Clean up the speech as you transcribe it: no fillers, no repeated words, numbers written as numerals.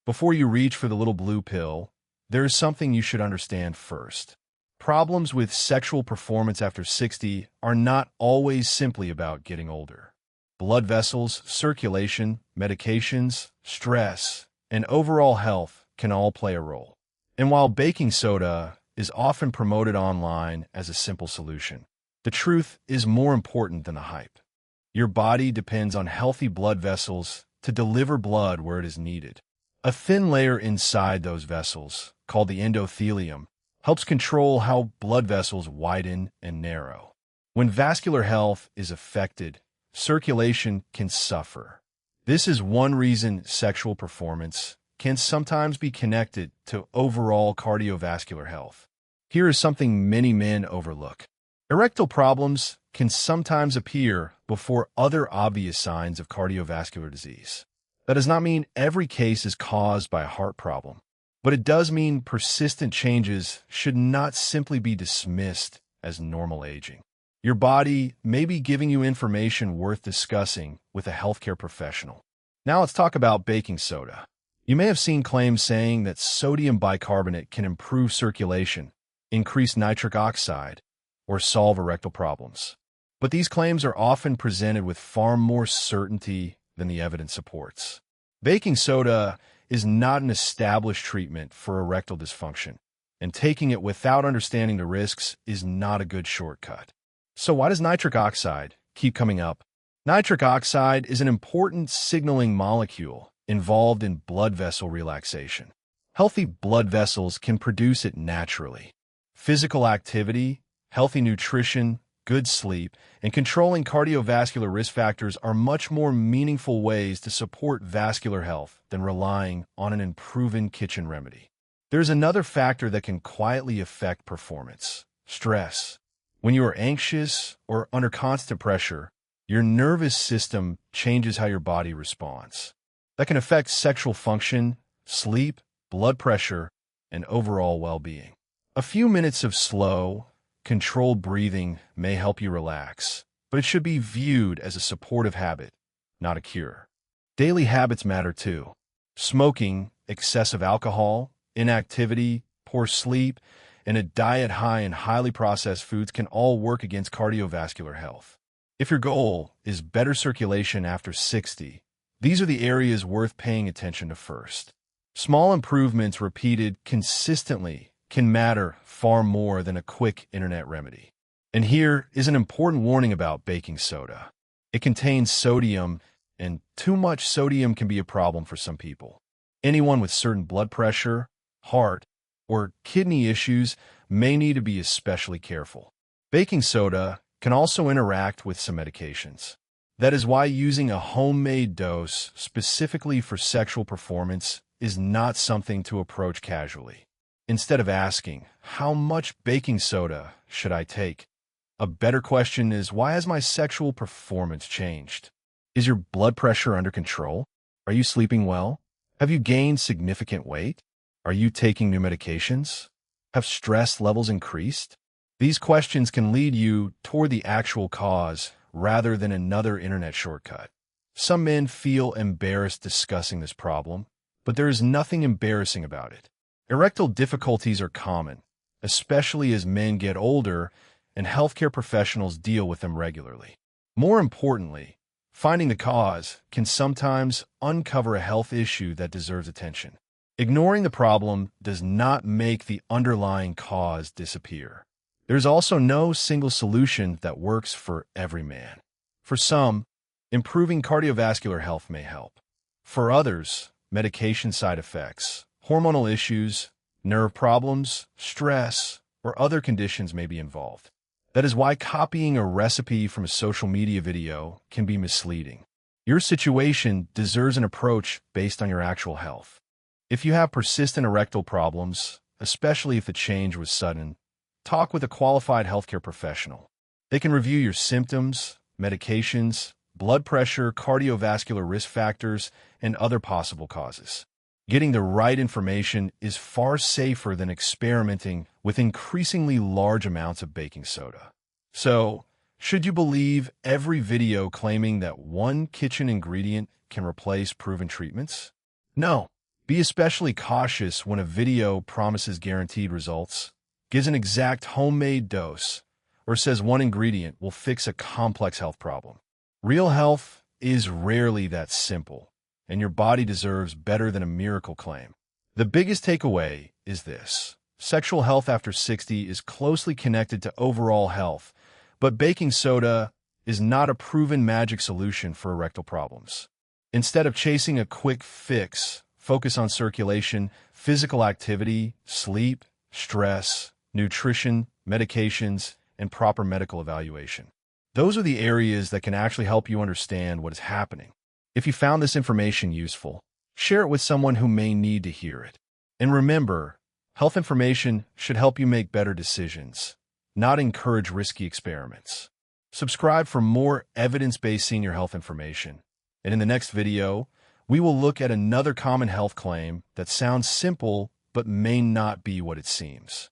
Before you reach for the little blue pill, there is something you should understand first. Problems with sexual performance after 60 are not always simply about getting older. Blood vessels, circulation, medications, stress, and overall health can all play a role. And while baking soda is often promoted online as a simple solution, the truth is more important than the hype. Your body depends on healthy blood vessels to deliver blood where it is needed. A thin layer inside those vessels, called the endothelium, helps control how blood vessels widen and narrow. When vascular health is affected, circulation can suffer. This is one reason sexual performance can sometimes be connected to overall cardiovascular health. Here is something many men overlook. Erectile problems can sometimes appear before other obvious signs of cardiovascular disease. That does not mean every case is caused by a heart problem, but it does mean persistent changes should not simply be dismissed as normal aging. Your body may be giving you information worth discussing with a healthcare professional. Now let's talk about baking soda. You may have seen claims saying that sodium bicarbonate can improve circulation, increase nitric oxide, or solve erectile problems. But these claims are often presented with far more certainty than the evidence supports. Baking soda is not an established treatment for erectile dysfunction, and taking it without understanding the risks is not a good shortcut. So why does nitric oxide keep coming up? Nitric oxide is an important signaling molecule involved in blood vessel relaxation. Healthy blood vessels can produce it naturally. Physical activity, healthy nutrition, good sleep, and controlling cardiovascular risk factors are much more meaningful ways to support vascular health than relying on an unproven kitchen remedy. There's another factor that can quietly affect performance: stress. When you are anxious or under constant pressure, your nervous system changes how your body responds. That can affect sexual function, sleep, blood pressure, and overall well-being. A few minutes of slow, controlled breathing may help you relax, but it should be viewed as a supportive habit, not a cure. Daily habits matter too. Smoking, excessive alcohol, inactivity, poor sleep, and a diet high in highly processed foods can all work against cardiovascular health. If your goal is better circulation after 60, these are the areas worth paying attention to first. Small improvements repeated consistently can matter far more than a quick internet remedy. And here is an important warning about baking soda. It contains sodium, and too much sodium can be a problem for some people. Anyone with certain blood pressure, heart, or kidney issues may need to be especially careful. Baking soda can also interact with some medications. That is why using a homemade dose specifically for sexual performance is not something to approach casually. Instead of asking, how much baking soda should I take? A better question is, why has my sexual performance changed? Is your blood pressure under control? Are you sleeping well? Have you gained significant weight? Are you taking new medications? Have stress levels increased? These questions can lead you toward the actual cause rather than another internet shortcut. Some men feel embarrassed discussing this problem, but there is nothing embarrassing about it. Erectile difficulties are common, especially as men get older and healthcare professionals deal with them regularly. More importantly, finding the cause can sometimes uncover a health issue that deserves attention. Ignoring the problem does not make the underlying cause disappear. There's also no single solution that works for every man. For some, improving cardiovascular health may help. For others, medication side effects, hormonal issues, nerve problems, stress, or other conditions may be involved. That is why copying a recipe from a social media video can be misleading. Your situation deserves an approach based on your actual health. If you have persistent erectile problems, especially if the change was sudden, talk with a qualified healthcare professional. They can review your symptoms, medications, blood pressure, cardiovascular risk factors, and other possible causes. Getting the right information is far safer than experimenting with increasingly large amounts of baking soda. So, should you believe every video claiming that one kitchen ingredient can replace proven treatments? No. Be especially cautious when a video promises guaranteed results, gives an exact homemade dose, or says one ingredient will fix a complex health problem. Real health is rarely that simple, and your body deserves better than a miracle claim. The biggest takeaway is this: sexual health after 60 is closely connected to overall health, but baking soda is not a proven magic solution for erectile problems. Instead of chasing a quick fix, focus on circulation, physical activity, sleep, stress, nutrition, medications, and proper medical evaluation. Those are the areas that can actually help you understand what is happening. If you found this information useful, share it with someone who may need to hear it. And remember, health information should help you make better decisions, not encourage risky experiments. Subscribe for more evidence-based senior health information. And in the next video, we will look at another common health claim that sounds simple but may not be what it seems.